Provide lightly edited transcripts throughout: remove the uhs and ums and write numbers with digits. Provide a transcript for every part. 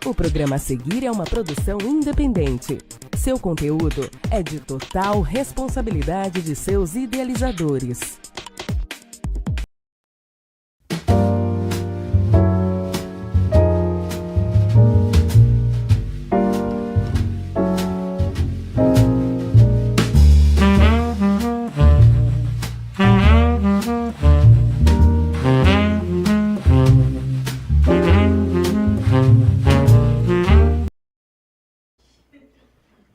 O programa a seguir é uma produção independente. Seu conteúdo é de total responsabilidade de seus idealizadores.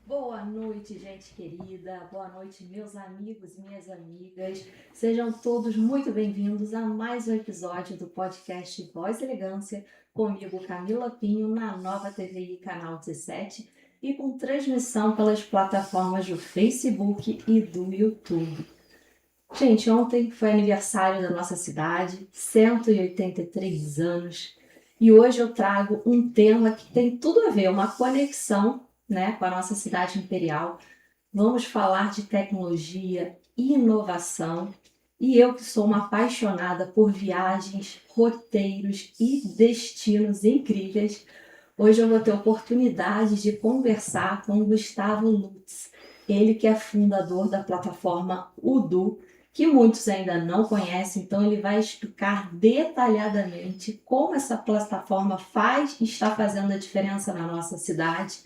Boa noite, gente querida. Boa noite, meus amigos e minhas amigas. Sejam todos muito bem-vindos a mais um episódio do podcast Voz e Elegância, comigo, Camila Pinho, na Nova TVI Canal 17 e com transmissão pelas plataformas do Facebook e do YouTube. Gente, ontem foi aniversário da nossa cidade, 183 anos, e hoje eu trago um tema que tem tudo a ver, uma conexão, né, com a nossa cidade imperial. Vamos falar de tecnologia e inovação. E eu que sou uma apaixonada por viagens, roteiros e destinos incríveis, hoje eu vou ter a oportunidade de conversar com o Gustavo Lutz, ele que é fundador da plataforma Udu, que muitos ainda não conhecem, então ele vai explicar detalhadamente como essa plataforma faz e está fazendo a diferença na nossa cidade.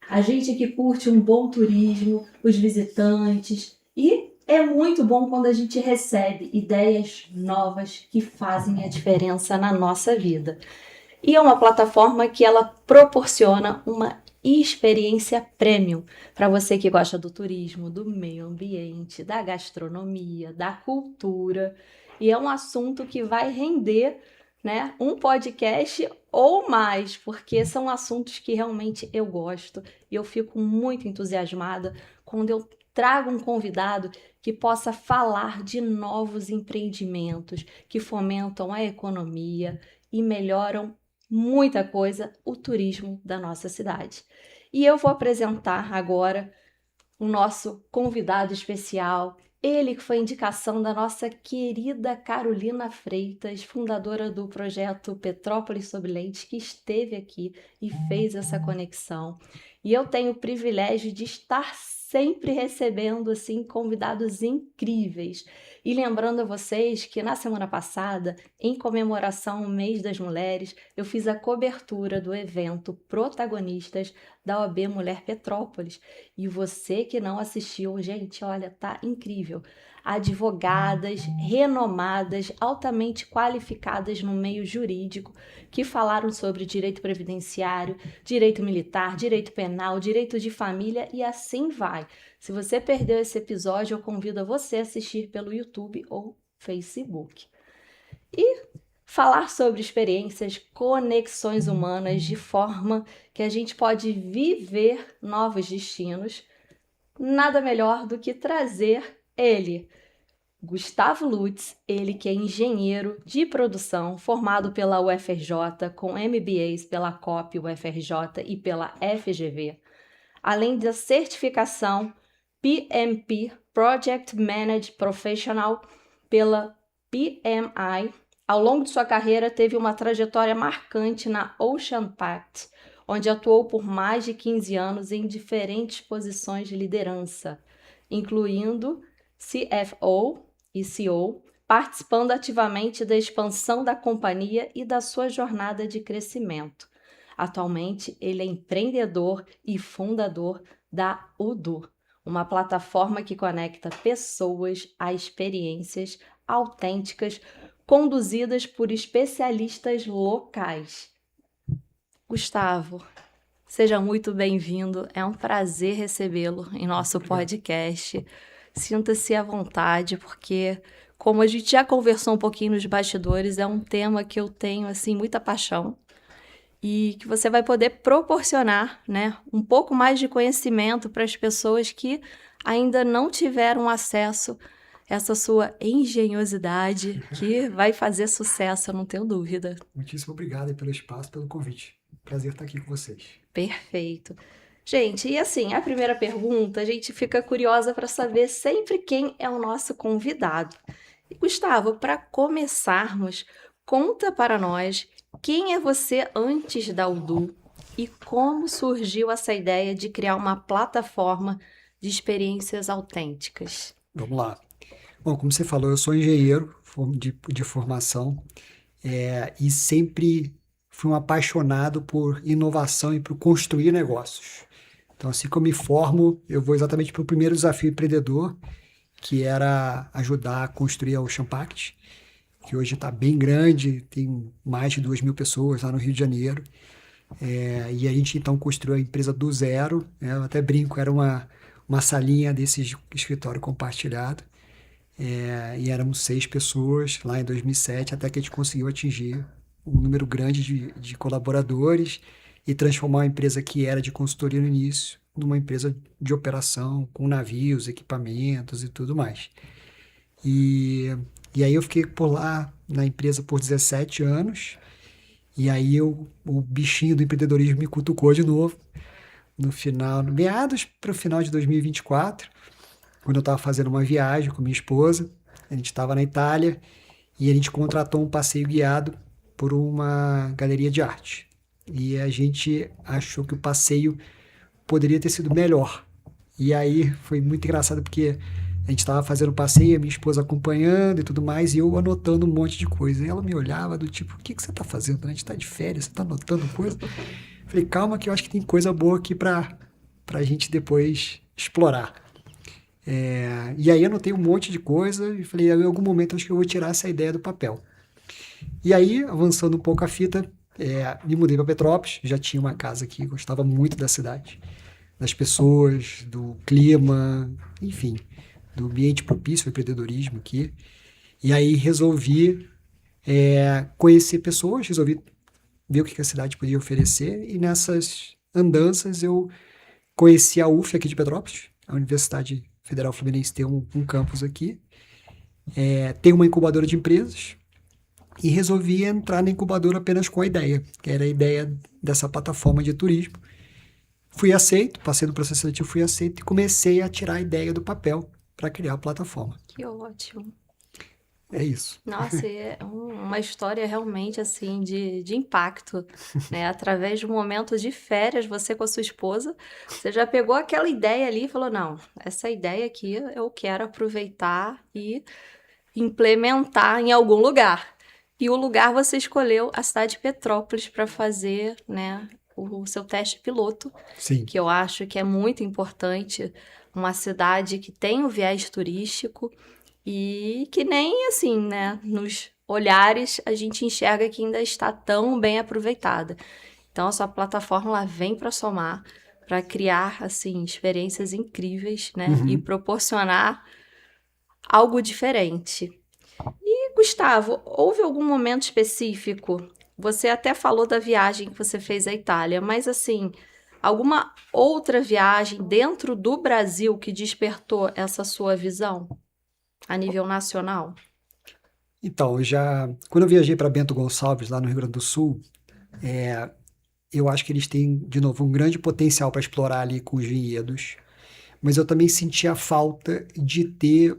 A gente que curte um bom turismo, os visitantes, e é muito bom quando a gente recebe ideias novas que fazem a diferença na nossa vida. E é uma plataforma que ela proporciona uma experiência premium para você que gosta do turismo, do meio ambiente, da gastronomia, da cultura. E é um assunto que vai render, né, um podcast ou mais, porque são assuntos que realmente eu gosto e eu fico muito entusiasmada quando eu trago um convidado que possa falar de novos empreendimentos que fomentam a economia e melhoram muita coisa o turismo da nossa cidade. E eu vou apresentar agora o nosso convidado especial, ele que foi indicação da nossa querida Carolina Freitas, fundadora do projeto Petrópolis Sob Lente, que esteve aqui e fez essa conexão. E eu tenho o privilégio de estar sempre recebendo assim convidados incríveis. E lembrando a vocês que na semana passada, em comemoração ao Mês das Mulheres, eu fiz a cobertura do evento Protagonistas da OAB Mulher Petrópolis. E você que não assistiu, gente, olha, tá incrível. Advogadas renomadas, altamente qualificadas no meio jurídico, que falaram sobre direito previdenciário, direito militar, direito penal, direito de família e assim vai. Se você perdeu esse episódio, eu convido a você a assistir pelo YouTube ou Facebook. E falar sobre experiências, conexões humanas, de forma que a gente pode viver novos destinos, nada melhor do que trazer ele, Gustavo Lutz, ele que é engenheiro de produção, formado pela UFRJ, com MBAs pela COP UFRJ e pela FGV, além da certificação PMP, Project Managed Professional, pela PMI. Ao longo de sua carreira, teve uma trajetória marcante na Ocean Pact, onde atuou por mais de 15 anos em diferentes posições de liderança, incluindo CFO e CEO, participando ativamente da expansão da companhia e da sua jornada de crescimento. Atualmente, ele é empreendedor e fundador da Udu, uma plataforma que conecta pessoas a experiências autênticas conduzidas por especialistas locais. Gustavo, seja muito bem-vindo. É um prazer recebê-lo em nosso podcast. Sinta-se à vontade, porque, como a gente já conversou um pouquinho nos bastidores, é um tema que eu tenho, assim, muita paixão e que você vai poder proporcionar, né, um pouco mais de conhecimento para as pessoas que ainda não tiveram acesso a essa sua engenhosidade, que vai fazer sucesso, eu não tenho dúvida. Muitíssimo obrigado pelo espaço, pelo convite. Prazer estar aqui com vocês. Perfeito. Gente, e assim, a primeira pergunta, a gente fica curiosa para saber sempre quem é o nosso convidado. E, Gustavo, para começarmos, conta para nós quem é você antes da Udu e como surgiu essa ideia de criar uma plataforma de experiências autênticas. Vamos lá. Bom, como você falou, eu sou engenheiro de formação, e sempre fui um apaixonado por inovação e por construir negócios. Então, assim que eu me formo, eu vou exatamente para o primeiro desafio empreendedor, que era ajudar a construir a Ocean Pact, que hoje está bem grande, tem mais de 2.000 pessoas lá no Rio de Janeiro. E a gente então construiu a empresa do zero, né? Eu até brinco, era uma salinha desse escritório compartilhado. E éramos 6 pessoas lá em 2007, até que a gente conseguiu atingir um número grande de colaboradores e transformar uma empresa que era de consultoria no início numa empresa de operação, com navios, equipamentos e tudo mais. E aí eu fiquei por lá na empresa por 17 anos, e aí o bichinho do empreendedorismo me cutucou de novo, no meados para o final de 2024, quando eu estava fazendo uma viagem com minha esposa. A gente estava na Itália e a gente contratou um passeio guiado por uma galeria de arte. E a gente achou que o passeio poderia ter sido melhor. E aí foi muito engraçado porque a gente estava fazendo o passeio, a minha esposa acompanhando e tudo mais, e eu anotando um monte de coisa. E ela me olhava do tipo, o que você está fazendo? A gente está de férias, você está anotando coisa? Falei, calma que eu acho que tem coisa boa aqui para a gente depois explorar. E aí anotei um monte de coisa e falei, em algum momento acho que eu vou tirar essa ideia do papel. E aí, avançando um pouco a fita, me mudei para Petrópolis, já tinha uma casa aqui, gostava muito da cidade, das pessoas, do clima, enfim, do ambiente propício ao empreendedorismo aqui. E aí resolvi conhecer pessoas, resolvi ver o que a cidade podia oferecer, e nessas andanças eu conheci a UF aqui de Petrópolis, a Universidade Federal Fluminense tem um campus aqui, tem uma incubadora de empresas, e resolvi entrar na incubadora apenas com a ideia, que era a ideia dessa plataforma de turismo. Fui aceito, passei no processo seletivo, fui aceito e comecei a tirar a ideia do papel para criar a plataforma. Que ótimo. É isso. Nossa, é uma história realmente assim de impacto, né? Através de um momento de férias, você com a sua esposa, você já pegou aquela ideia ali e falou, não, essa ideia aqui eu quero aproveitar e implementar em algum lugar. E o lugar você escolheu a cidade de Petrópolis para fazer, né, o seu teste piloto, Sim. que eu acho que é muito importante, uma cidade que tem o viés turístico e que nem assim, né, nos olhares a gente enxerga que ainda está tão bem aproveitada. Então a sua plataforma ela vem para somar, para criar assim experiências incríveis, né, e proporcionar algo diferente. E Gustavo, houve algum momento específico? Você até falou da viagem que você fez à Itália, mas assim, alguma outra viagem dentro do Brasil que despertou essa sua visão a nível nacional? Então, quando eu viajei para Bento Gonçalves, lá no Rio Grande do Sul, eu acho que eles têm, de novo, um grande potencial para explorar ali com os vinhedos, mas eu também senti a falta de ter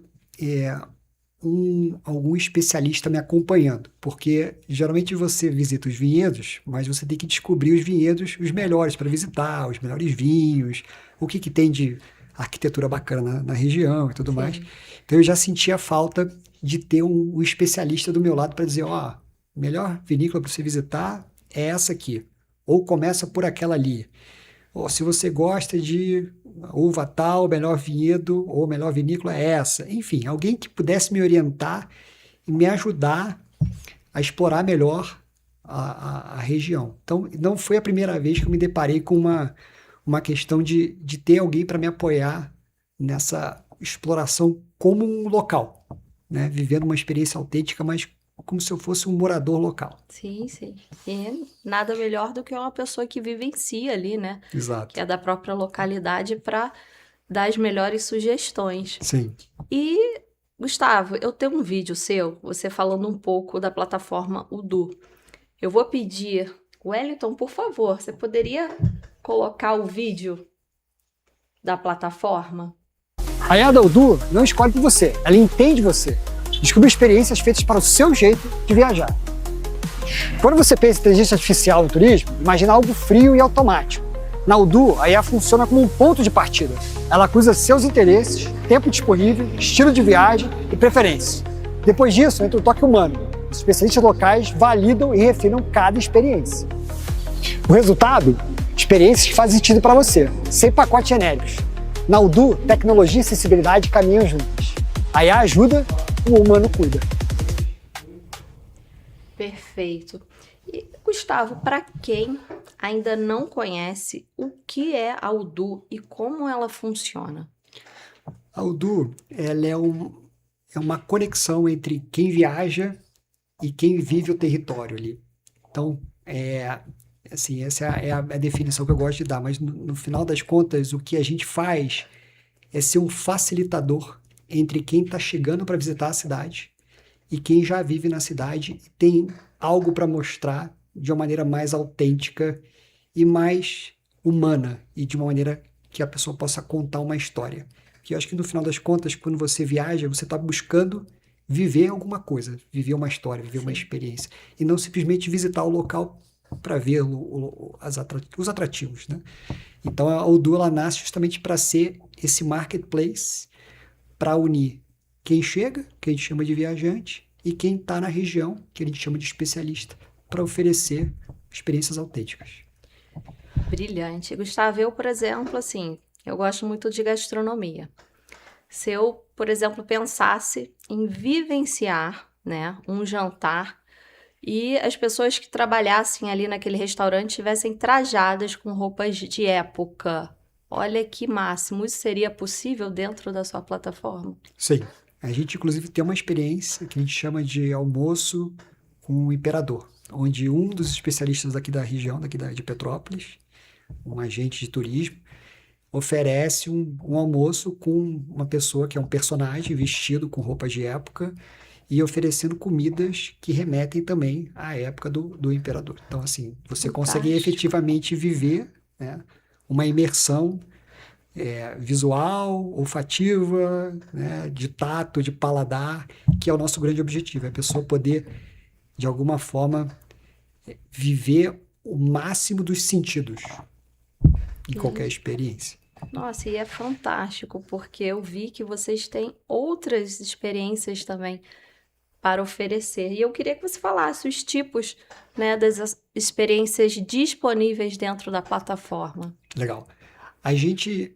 algum especialista me acompanhando, porque geralmente você visita os vinhedos, mas você tem que descobrir os vinhedos, os melhores para visitar, os melhores vinhos, o que tem de arquitetura bacana na região e tudo mais. Então eu já senti a falta de ter um especialista do meu lado para dizer, melhor vinícola para você visitar é essa aqui, ou começa por aquela ali. Ou se você gosta de uva tal, melhor vinhedo ou melhor vinícola é essa. Enfim, alguém que pudesse me orientar e me ajudar a explorar melhor a região. Então, não foi a primeira vez que eu me deparei com uma questão de ter alguém para me apoiar nessa exploração como um local, né? Vivendo uma experiência autêntica, mas como se eu fosse um morador local. Sim. E nada melhor do que uma pessoa que vivencia ali, né? Exato. Que é da própria localidade para dar as melhores sugestões. Sim. E, Gustavo, eu tenho um vídeo seu, você falando um pouco da plataforma Udu. Eu vou pedir, Wellington, por favor, você poderia colocar o vídeo da plataforma? A IA da Odoo não escolhe por você, ela entende você. Descobre experiências feitas para o seu jeito de viajar. Quando você pensa em inteligência artificial no turismo, imagina algo frio e automático. Na Odoo, a IA funciona como um ponto de partida. Ela cruza seus interesses, tempo disponível, estilo de viagem e preferências. Depois disso, entra o toque humano. Os especialistas locais validam e refinam cada experiência. O resultado? Experiências que fazem sentido para você, sem pacotes genéricos. Na Odoo, tecnologia e acessibilidade caminham juntas. A IA ajuda, o humano cuida. Perfeito. E, Gustavo, para quem ainda não conhece, o que é a Odoo e como ela funciona? A Odoo, ela é uma conexão entre quem viaja e quem vive o território ali. Então, assim, essa é a definição que eu gosto de dar, mas no final das contas, o que a gente faz é ser um facilitador entre quem está chegando para visitar a cidade e quem já vive na cidade e tem algo para mostrar de uma maneira mais autêntica e mais humana e de uma maneira que a pessoa possa contar uma história. Porque eu acho que no final das contas, quando você viaja, você está buscando viver alguma coisa, viver uma história, viver uma experiência e não simplesmente visitar o local para ver os atrativos, né? Então a Odoo ela nasce justamente para ser esse marketplace para unir quem chega, que a gente chama de viajante, e quem está na região, que a gente chama de especialista, para oferecer experiências autênticas. Brilhante. Gustavo, eu, por exemplo, assim, eu gosto muito de gastronomia. Se eu, por exemplo, pensasse em vivenciar, né, um jantar e as pessoas que trabalhassem ali naquele restaurante tivessem trajadas com roupas de época, olha que máximo, isso seria possível dentro da sua plataforma? Sim. A gente, inclusive, tem uma experiência que a gente chama de almoço com o imperador, onde um dos especialistas daqui da região, de Petrópolis, um agente de turismo, oferece um almoço com uma pessoa que é um personagem vestido com roupas de época e oferecendo comidas que remetem também à época do imperador. Então, assim, você consegue efetivamente viver, né, uma imersão visual, olfativa, né, de tato, de paladar, que é o nosso grande objetivo, é a pessoa poder, de alguma forma, viver o máximo dos sentidos em qualquer experiência. Nossa, e é fantástico, porque eu vi que vocês têm outras experiências também para oferecer. E eu queria que você falasse os tipos, né, das experiências disponíveis dentro da plataforma. Legal. A gente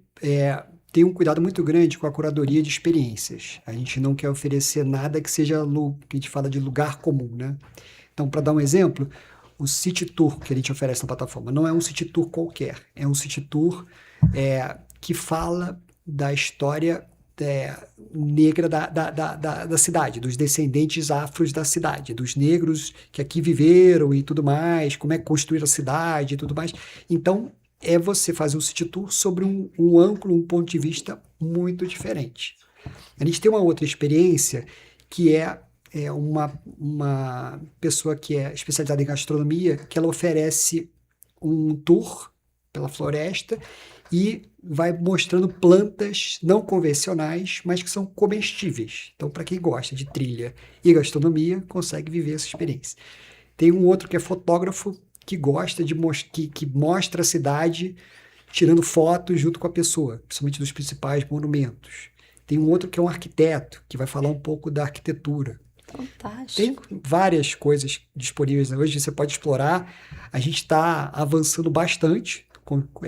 tem um cuidado muito grande com a curadoria de experiências. A gente não quer oferecer nada que seja, que a gente fala de lugar comum, né? Então, para dar um exemplo, o City Tour que a gente oferece na plataforma não é um City Tour qualquer, é um City Tour que fala da história negra da cidade, dos descendentes afros da cidade, dos negros que aqui viveram e tudo mais, como é que construíram a cidade e tudo mais. Então, você fazer um City Tour sobre um ângulo, um ponto de vista muito diferente. A gente tem uma outra experiência que é uma pessoa que é especializada em gastronomia, que ela oferece um tour pela floresta e vai mostrando plantas não convencionais, mas que são comestíveis. Então, para quem gosta de trilha e gastronomia, consegue viver essa experiência. Tem um outro que é fotógrafo, que gosta que mostra a cidade tirando fotos junto com a pessoa, principalmente dos principais monumentos. Tem um outro que é um arquiteto, que vai falar um pouco da arquitetura. Fantástico. Tem várias coisas disponíveis hoje, você pode explorar. A gente está avançando bastante,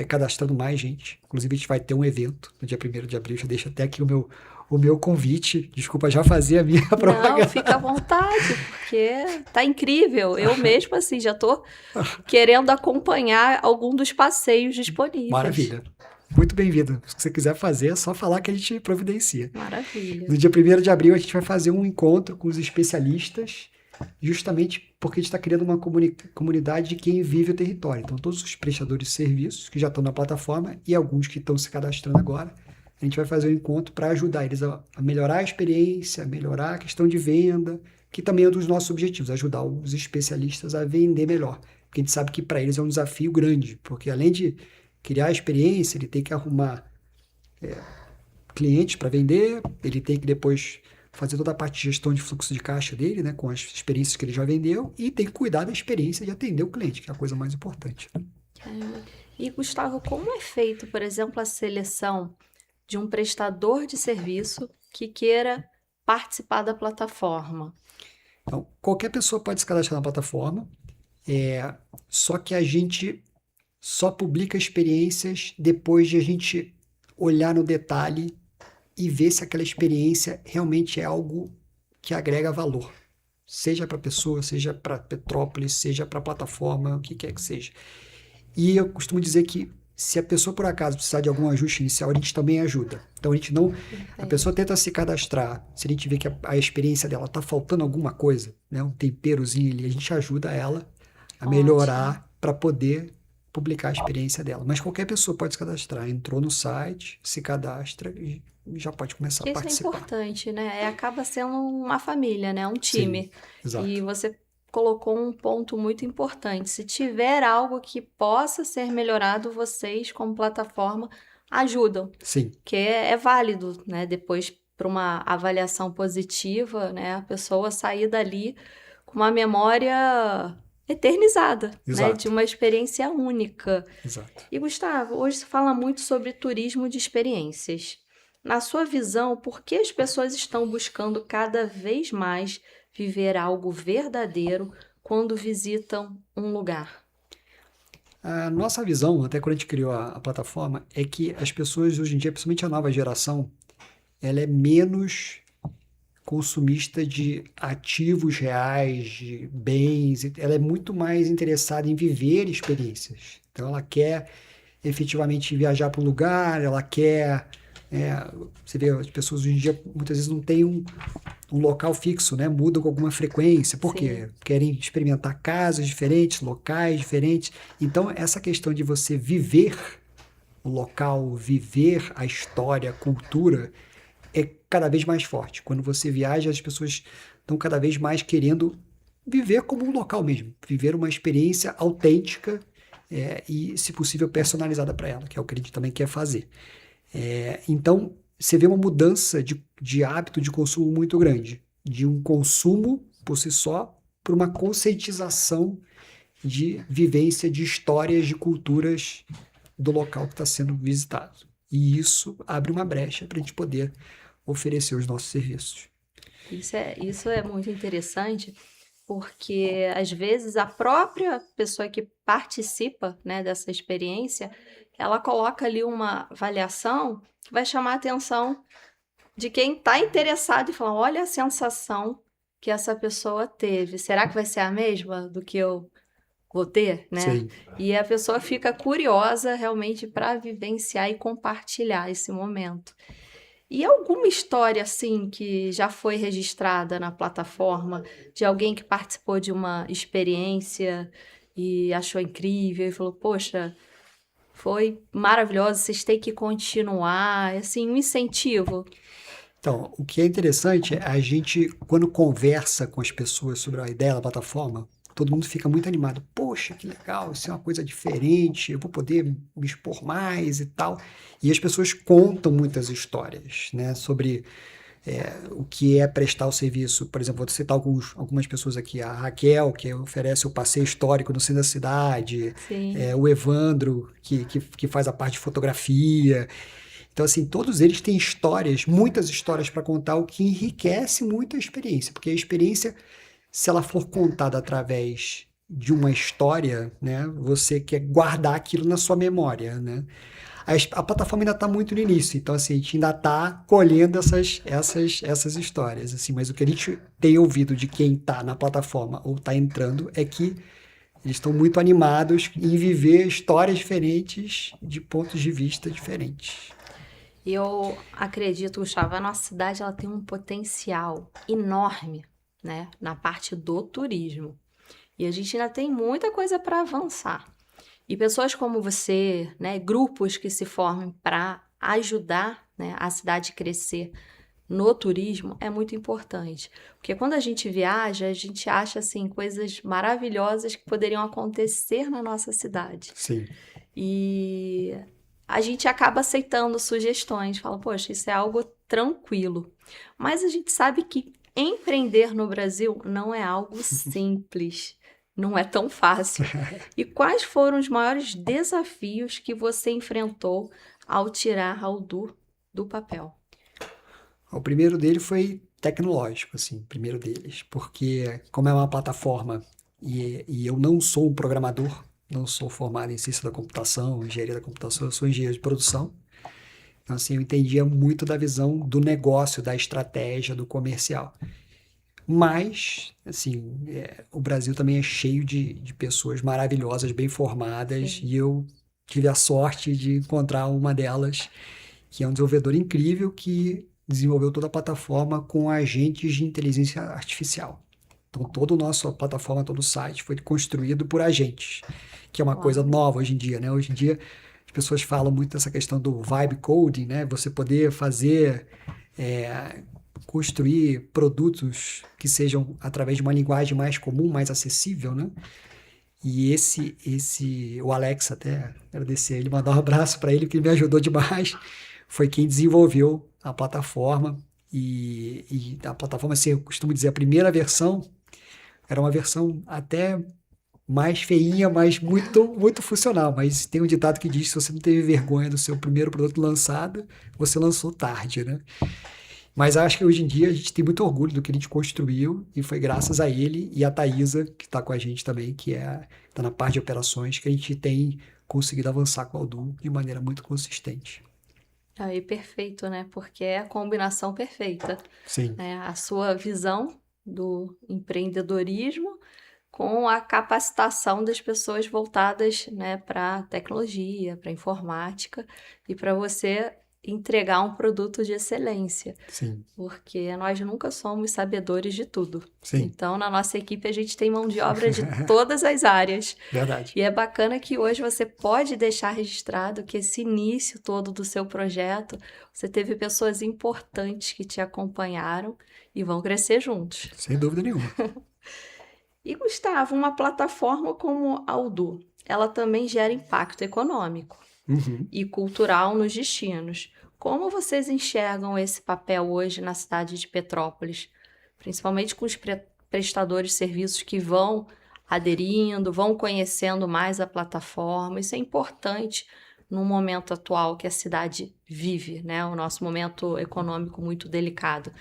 cadastrando mais gente. Inclusive, a gente vai ter um evento no dia 1º de abril. Já deixo até aqui o meu convite. Desculpa já fazer a minha propaganda. Não, fica à vontade, porque tá incrível. Eu mesmo, assim, já tô querendo acompanhar algum dos passeios disponíveis. Maravilha. Muito bem-vindo. Se você quiser fazer, é só falar que a gente providencia. Maravilha. No dia 1º de abril, a gente vai fazer um encontro com os especialistas, justamente porque a gente está criando uma comunidade de quem vive o território. Então, todos os prestadores de serviços que já estão na plataforma e alguns que estão se cadastrando agora, a gente vai fazer um encontro para ajudar eles a melhorar a experiência, a melhorar a questão de venda, que também é um dos nossos objetivos, ajudar os especialistas a vender melhor. Porque a gente sabe que para eles é um desafio grande, porque além de criar a experiência, ele tem que arrumar clientes para vender, ele tem que depois fazer toda a parte de gestão de fluxo de caixa dele, né, com as experiências que ele já vendeu, e tem que cuidar da experiência de atender o cliente, que é a coisa mais importante. E, Gustavo, como é feito, por exemplo, a seleção de um prestador de serviço que queira participar da plataforma? Então, qualquer pessoa pode se cadastrar na plataforma, só que a gente só publica experiências depois de a gente olhar no detalhe e ver se aquela experiência realmente é algo que agrega valor. Seja para a pessoa, seja para Petrópolis, seja para a plataforma, o que quer que seja. E eu costumo dizer que se a pessoa por acaso precisar de algum ajuste inicial, a gente também ajuda. Então a gente não. A pessoa tenta se cadastrar, se a gente vê que a experiência dela está faltando alguma coisa, né, um temperozinho ali, a gente ajuda ela a melhorar para poder publicar a experiência dela. Mas qualquer pessoa pode se cadastrar. Entrou no site, se cadastra e já pode começar a Isso é participar. importante, né? Acaba sendo uma família, né? Um time. Sim, exato. E você colocou um ponto muito importante. Se tiver algo que possa ser melhorado, vocês, como plataforma, ajudam. Sim, Que é válido, né? Depois, para uma avaliação positiva, né? A pessoa sair dali com uma memória eternizada, né? exato. De uma experiência única. Exato. E, Gustavo, hoje se fala muito sobre turismo de experiências. Na sua visão, por que as pessoas estão buscando cada vez mais viver algo verdadeiro quando visitam um lugar? A nossa visão, até quando a gente criou a plataforma, é que as pessoas hoje em dia, principalmente a nova geração, ela é menos consumista de ativos reais, de bens, ela é muito mais interessada em viver experiências. Então ela quer efetivamente viajar para um lugar, ela quer. Você vê, as pessoas hoje em dia muitas vezes não têm um local fixo, né? Mudam com alguma frequência. Por quê? Querem experimentar casas diferentes, locais diferentes. Então, essa questão de você viver o local, viver a história, a cultura, é cada vez mais forte. Quando você viaja, as pessoas estão cada vez mais querendo viver como um local mesmo, viver uma experiência autêntica e, se possível, personalizada para ela, que é o que a gente também quer fazer. Então, você vê uma mudança de hábito de consumo muito grande, de um consumo por si só, para uma conscientização de vivência de histórias, de culturas do local que está sendo visitado. E isso abre uma brecha para a gente poder oferecer os nossos serviços. Isso é muito interessante, porque às vezes a própria pessoa que participa, né, dessa experiência, ela coloca ali uma avaliação que vai chamar a atenção de quem está interessado e falar, olha a sensação que essa pessoa teve. Será que vai ser a mesma do que eu vou ter, né? Sim. E a pessoa fica curiosa realmente para vivenciar e compartilhar esse momento. E alguma história, assim, que já foi registrada na plataforma de alguém que participou de uma experiência e achou incrível e falou, poxa, foi maravilhoso, vocês têm que continuar, assim, um incentivo. Então, o que é interessante é a gente, quando conversa com as pessoas sobre a ideia da plataforma, todo mundo fica muito animado. Poxa, que legal, isso é uma coisa diferente, eu vou poder me expor mais e tal. E as pessoas contam muitas histórias, né, sobre o que é prestar o serviço. Por exemplo, vou citar algumas pessoas aqui. A Raquel, que oferece o passeio histórico no centro da cidade. Sim. O Evandro, que faz a parte de fotografia. Então, assim, todos eles têm histórias, muitas histórias para contar, o que enriquece muito a experiência. Porque a experiência, se ela for contada através de uma história, né, você quer guardar aquilo na sua memória, né? A plataforma ainda está muito no início, então assim, a gente ainda está colhendo essas histórias, assim, mas o que a gente tem ouvido de quem está na plataforma ou está entrando é que eles estão muito animados em viver histórias diferentes de pontos de vista diferentes. Eu acredito, Gustavo, a nossa cidade ela tem um potencial enorme, né, na parte do turismo. E a gente ainda tem muita coisa para avançar. E pessoas como você, né, grupos que se formem para ajudar, né, a cidade a crescer no turismo é muito importante. Porque quando a gente viaja, a gente acha assim, coisas maravilhosas que poderiam acontecer na nossa cidade. Sim. E a gente acaba aceitando sugestões, fala, poxa, isso é algo tranquilo. Mas a gente sabe que empreender no Brasil não é algo simples, não é tão fácil. E quais foram os maiores desafios que você enfrentou ao tirar a Odoo do papel? O primeiro dele foi tecnológico, assim, o primeiro deles, porque como é uma plataforma e eu não sou um programador, não sou formado em ciência da computação, engenharia da computação, eu sou engenheiro de produção. Então, assim, eu entendia muito da visão do negócio, da estratégia, do comercial. Mas, assim, o Brasil também é cheio de pessoas maravilhosas, bem formadas, Sim. e eu tive a sorte de encontrar uma delas, que é um desenvolvedor incrível que desenvolveu toda a plataforma com agentes de inteligência artificial. Então, toda a nossa plataforma, todo o site foi construído por agentes, que é uma coisa Uau. nova hoje em dia, né? Hoje em dia, as pessoas falam muito dessa questão do vibe coding, né? Você poder fazer, construir produtos que sejam através de uma linguagem mais comum, mais acessível, né? E o Alex, até agradecer ele, mandar um abraço para ele, que ele me ajudou demais. Foi quem desenvolveu a plataforma. E a plataforma, assim, eu costumo dizer, a primeira versão era uma versão até mais feinha, mas muito, muito funcional. Mas tem um ditado que diz: se você não teve vergonha do seu primeiro produto lançado, você lançou tarde, né? Mas acho que hoje em dia a gente tem muito orgulho do que a gente construiu e foi graças a ele e a Thaisa, que está com a gente também, que está na parte de operações, que a gente tem conseguido avançar com a Odoo de maneira muito consistente. Aí, perfeito, né? Porque é a combinação perfeita, Sim, né? A sua visão do empreendedorismo com a capacitação das pessoas voltadas, né, para tecnologia, para informática e para você entregar um produto de excelência, sim, porque nós nunca somos sabedores de tudo. sim, Então, na nossa equipe, a gente tem mão de obra de todas as áreas. verdade. E é bacana que hoje você pode deixar registrado que esse início todo do seu projeto, você teve pessoas importantes que te acompanharam e vão crescer juntos. Sem dúvida nenhuma. E, Gustavo, uma plataforma como a Odoo, ela também gera impacto econômico Uhum. e cultural nos destinos. Como vocês enxergam esse papel hoje na cidade de Petrópolis, principalmente com os prestadores de serviços que vão aderindo, vão conhecendo mais a plataforma? Isso é importante no momento atual que a cidade vive, né? O nosso momento econômico muito delicado.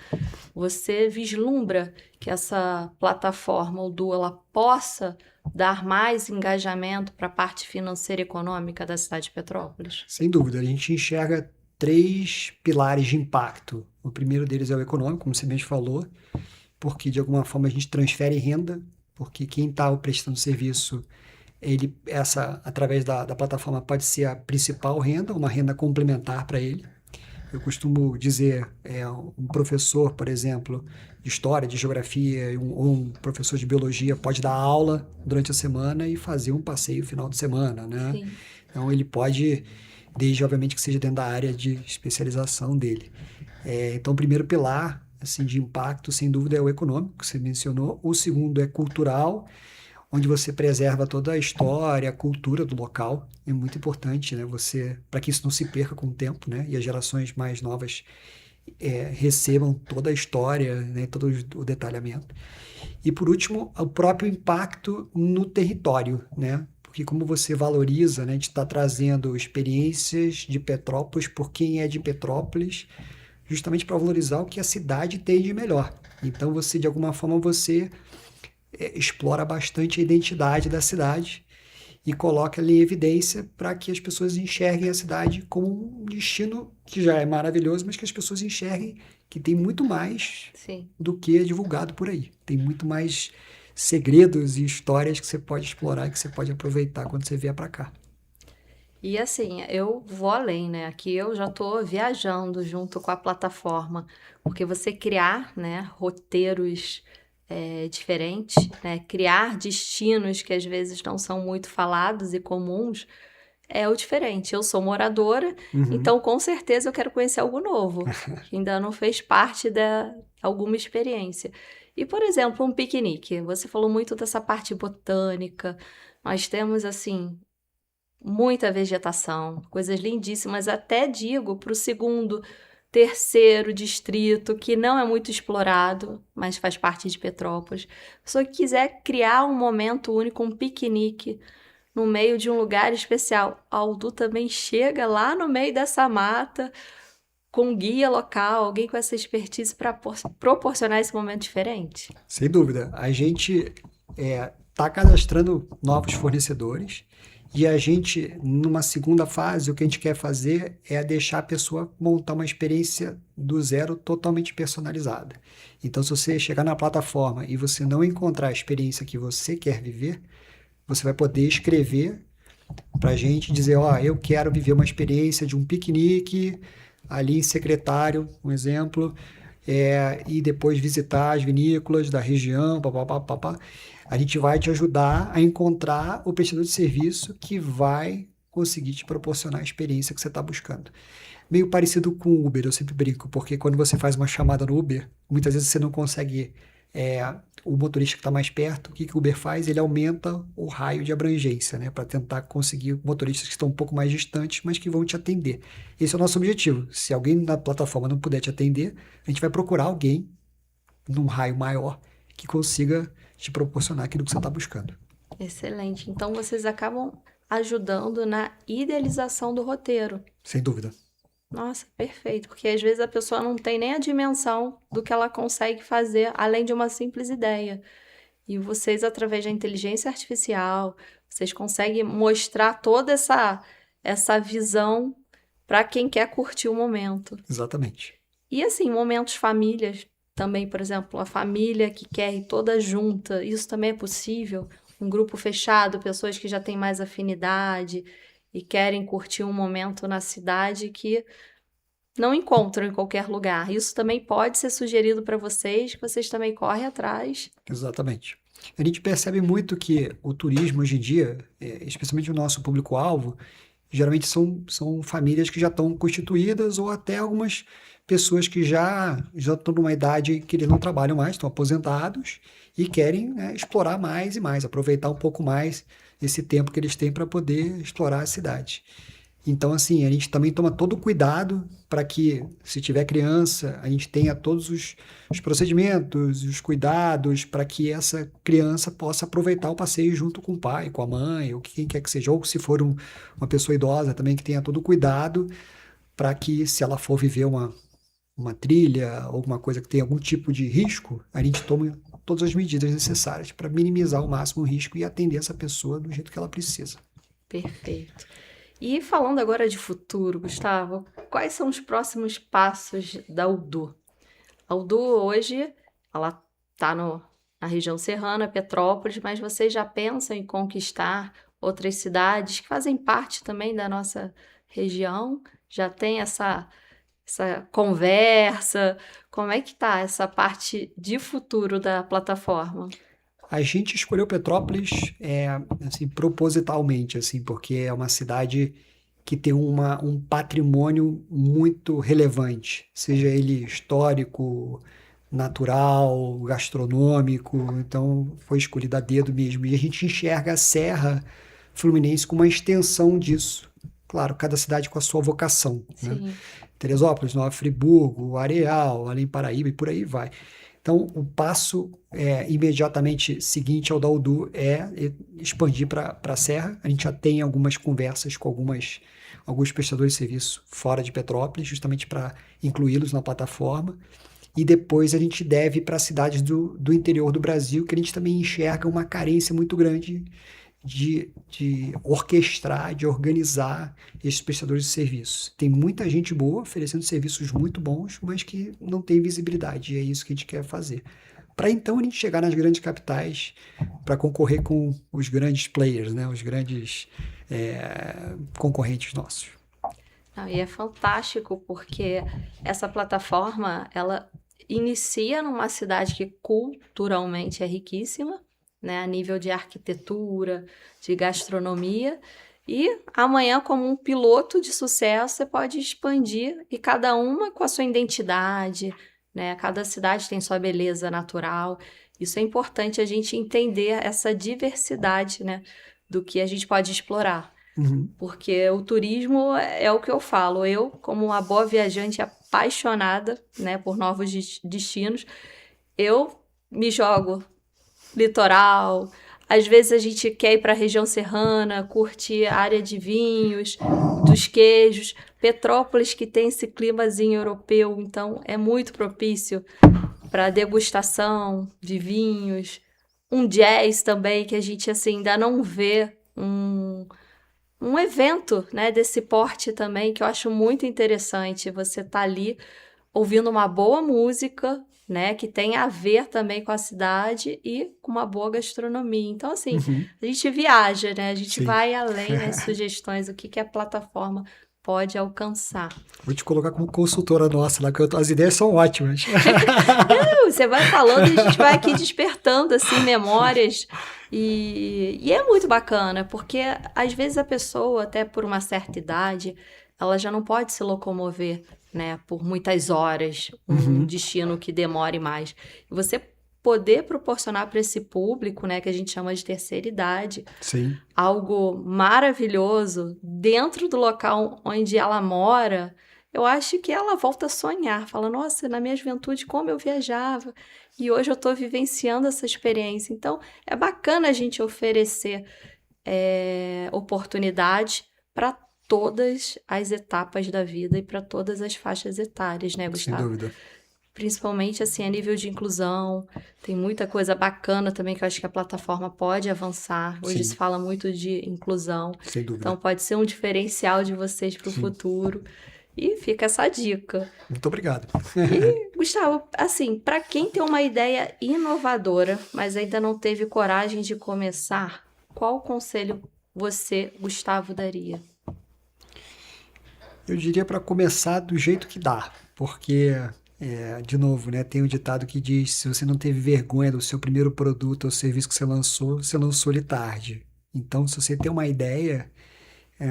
Você vislumbra que essa plataforma Odoo ela possa dar mais engajamento para a parte financeira e econômica da cidade de Petrópolis? Sem dúvida, a gente enxerga 3 pilares de impacto. O primeiro deles é o econômico, como você mesmo falou, porque de alguma forma a gente transfere renda, porque quem está prestando serviço, através da plataforma pode ser a principal renda, uma renda complementar para ele. Eu costumo dizer, um professor, por exemplo, de história, de geografia, ou um professor de biologia pode dar aula durante a semana e fazer um passeio final de semana, né? Sim. Então ele pode, desde obviamente que seja dentro da área de especialização dele. Então o primeiro pilar assim, de impacto, sem dúvida, é o econômico, que você mencionou. O segundo é cultural, onde você preserva toda a história, a cultura do local. É muito importante, né? Para que isso não se perca com o tempo, né? E as gerações mais novas recebam toda a história, né? Todo o detalhamento. E por último, o próprio impacto no território, né? Porque como você valoriza, né? A gente está trazendo experiências de Petrópolis por quem é de Petrópolis, justamente para valorizar o que a cidade tem de melhor. Então você, de alguma forma, você explora bastante a identidade da cidade e coloca ali em evidência para que as pessoas enxerguem a cidade como um destino que já é maravilhoso, mas que as pessoas enxerguem que tem muito mais Sim. do que é divulgado por aí. Tem muito mais segredos e histórias que você pode explorar, que você pode aproveitar quando você vier para cá. E assim, eu vou além, né? Aqui eu já estou viajando junto com a plataforma, porque você criar, né, roteiros diferentes, né, criar destinos que às vezes não são muito falados e comuns, é o diferente. Eu sou moradora, então com certeza eu quero conhecer algo novo, que ainda não fez parte de alguma experiência. E, por exemplo, um piquenique. Você falou muito dessa parte botânica. Nós temos, assim, muita vegetação, coisas lindíssimas. Até digo para o segundo, terceiro distrito, que não é muito explorado, mas faz parte de Petrópolis. Se você quiser criar um momento único, um piquenique, no meio de um lugar especial, a Aldu também chega lá no meio dessa mata, com um guia local, alguém com essa expertise para proporcionar esse momento diferente. Sem dúvida. A gente está cadastrando novos fornecedores e a gente, numa segunda fase, o que a gente quer fazer é deixar a pessoa montar uma experiência do zero totalmente personalizada. Então, se você chegar na plataforma e você não encontrar a experiência que você quer viver, você vai poder escrever para a gente dizer, eu quero viver uma experiência de um piquenique ali em Secretário, um exemplo, e depois visitar as vinícolas da região, papapá. A gente vai te ajudar a encontrar o prestador de serviço que vai conseguir te proporcionar a experiência que você está buscando. Meio parecido com o Uber, eu sempre brinco, porque quando você faz uma chamada no Uber, muitas vezes você não consegue o motorista que está mais perto. O que o Uber faz? Ele aumenta o raio de abrangência, né, para tentar conseguir motoristas que estão um pouco mais distantes, mas que vão te atender. Esse é o nosso objetivo. Se alguém na plataforma não puder te atender, a gente vai procurar alguém num raio maior que consiga te proporcionar aquilo que você está buscando. Excelente. Então, vocês acabam ajudando na idealização do roteiro. Sem dúvida. Nossa, perfeito, porque às vezes a pessoa não tem nem a dimensão do que ela consegue fazer, além de uma simples ideia. E vocês, através da inteligência artificial, vocês conseguem mostrar toda essa visão para quem quer curtir o momento. Exatamente. E assim, momentos famílias também, por exemplo, a família que quer ir toda junta, isso também é possível? Um grupo fechado, pessoas que já têm mais afinidade e querem curtir um momento na cidade que não encontram em qualquer lugar. Isso também pode ser sugerido para vocês, que vocês também correm atrás. Exatamente. A gente percebe muito que o turismo hoje em dia, especialmente o nosso público-alvo, geralmente são famílias que já estão constituídas ou até algumas pessoas que já estão numa idade que eles não trabalham mais, estão aposentados e querem explorar mais e mais, aproveitar um pouco mais esse tempo que eles têm para poder explorar a cidade. Então, assim, a gente também toma todo o cuidado para que, se tiver criança, a gente tenha todos os procedimentos, os cuidados para que essa criança possa aproveitar o passeio junto com o pai, com a mãe, ou quem quer que seja, ou se for uma pessoa idosa também, que tenha todo o cuidado para que, se ela for viver uma trilha, alguma coisa que tenha algum tipo de risco, a gente tome todas as medidas necessárias para minimizar ao máximo o risco e atender essa pessoa do jeito que ela precisa. Perfeito. E falando agora de futuro, Gustavo, quais são os próximos passos da Aldu? A Aldu hoje, ela está na região serrana, Petrópolis, mas vocês já pensam em conquistar outras cidades que fazem parte também da nossa região? Já tem essa conversa? Como é que está essa parte de futuro da plataforma? A gente escolheu Petrópolis assim, propositalmente, assim, porque é uma cidade que tem um patrimônio muito relevante, seja ele histórico, natural, gastronômico. Então foi escolhida a dedo mesmo. E a gente enxerga a Serra Fluminense como uma extensão disso. Claro, cada cidade com a sua vocação, né? Teresópolis, Nova Friburgo, Areal, Além Paraíba e por aí vai. Então, o passo imediatamente seguinte ao da Aldu é expandir para a Serra. A gente já tem algumas conversas com alguns prestadores de serviço fora de Petrópolis, justamente para incluí-los na plataforma. E depois a gente deve ir para cidades do interior do Brasil, que a gente também enxerga uma carência muito grande de orquestrar, de organizar esses prestadores de serviços. Tem muita gente boa oferecendo serviços muito bons, mas que não tem visibilidade, e é isso que a gente quer fazer. Para então a gente chegar nas grandes capitais para concorrer com os grandes players, né? Os grandes concorrentes nossos. E é fantástico porque essa plataforma, ela inicia numa cidade que culturalmente é riquíssima, né, a nível de arquitetura, de gastronomia, e amanhã, como um piloto de sucesso, você pode expandir, e cada uma com a sua identidade, né? Cada cidade tem sua beleza natural. Isso é importante a gente entender essa diversidade, né, do que a gente pode explorar. Uhum. Porque o turismo é o que eu falo. Eu, como uma boa viajante apaixonada, né, por novos destinos, eu me jogo litoral. Às vezes a gente quer ir para a região serrana, curtir a área de vinhos, dos queijos. Petrópolis, que tem esse climazinho europeu, então é muito propício para degustação de vinhos. Um jazz também, que a gente assim, ainda não vê um evento, né, desse porte também, que eu acho muito interessante. Você tá ali ouvindo uma boa música, né, que tem a ver também com a cidade e com uma boa gastronomia. Então, assim, Uhum. a gente viaja, né, a gente Sim. vai além nas sugestões, o que a plataforma pode alcançar. Vou te colocar como consultora nossa lá, que as ideias são ótimas. Você vai falando e a gente vai aqui despertando, assim, memórias. E é muito bacana, porque às vezes a pessoa, até por uma certa idade, ela já não pode se locomover, né, por muitas horas, um destino que demore mais. E você poder proporcionar para esse público, né, que a gente chama de terceira idade, Sim. algo maravilhoso dentro do local onde ela mora, eu acho que ela volta a sonhar. Fala, nossa, na minha juventude, como eu viajava. E hoje eu estou vivenciando essa experiência. Então, é bacana a gente oferecer oportunidade para todas as etapas da vida e para todas as faixas etárias, né, Sem Gustavo? dúvida. Principalmente, assim, a nível de inclusão. Tem muita coisa bacana também que eu acho que a plataforma pode avançar. Hoje Sim. se fala muito de inclusão. Sem dúvida. Então, pode ser um diferencial de vocês para o Sim. futuro. E fica essa dica. Muito obrigado. E, Gustavo, assim, para quem tem uma ideia inovadora, mas ainda não teve coragem de começar, qual conselho você, Gustavo, daria? Eu diria para começar do jeito que dá, porque, de novo, né, tem um ditado que diz: se você não teve vergonha do seu primeiro produto ou serviço que você lançou ele tarde. Então, se você tem uma ideia,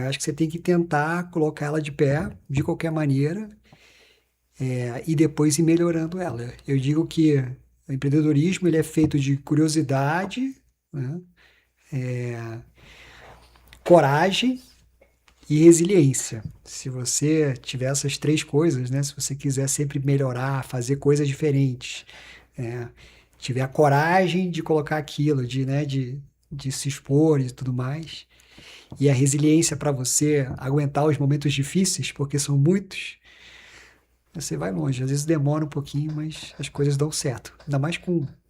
acho que você tem que tentar colocar ela de pé, de qualquer maneira, e depois ir melhorando ela. Eu digo que o empreendedorismo ele é feito de curiosidade, né, coragem e resiliência. Se você tiver essas três coisas, né? Se você quiser sempre melhorar, fazer coisas diferentes, tiver a coragem de colocar aquilo, de se expor e tudo mais, e a resiliência para você aguentar os momentos difíceis, porque são muitos, você vai longe. Às vezes demora um pouquinho, mas as coisas dão certo. Ainda mais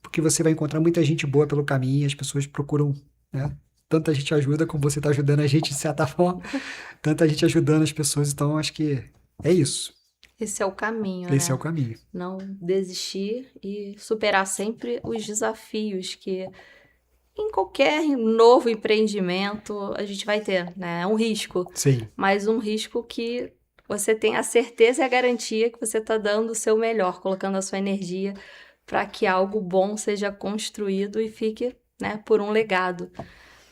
porque você vai encontrar muita gente boa pelo caminho e as pessoas procuram, né? Tanta gente ajuda como você está ajudando a gente de certa forma, tanta gente ajudando as pessoas, então acho que é isso. Esse é o caminho, Esse né? é o caminho. Não desistir e superar sempre os desafios que em qualquer novo empreendimento a gente vai ter, né? É um risco, Sim, mas um risco que você tem a certeza e a garantia que você está dando o seu melhor, colocando a sua energia para que algo bom seja construído e fique, né, por um legado.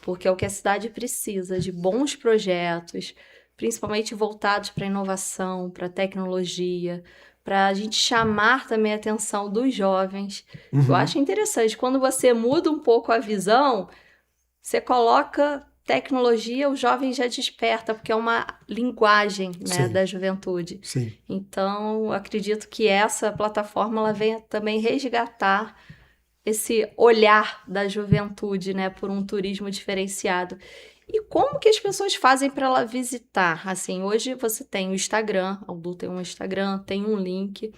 Porque é o que a cidade precisa, de bons projetos, principalmente voltados para a inovação, para a tecnologia, para a gente chamar também a atenção dos jovens. Eu acho interessante, quando você muda um pouco a visão, você coloca tecnologia, o jovem já desperta, porque é uma linguagem, né, Sim. da juventude. Sim. Então, eu acredito que essa plataforma ela venha também resgatar esse olhar da juventude, né, por um turismo diferenciado. E como que as pessoas fazem para ela visitar? Assim, hoje você tem o Instagram, a Aldu tem um Instagram, tem um link.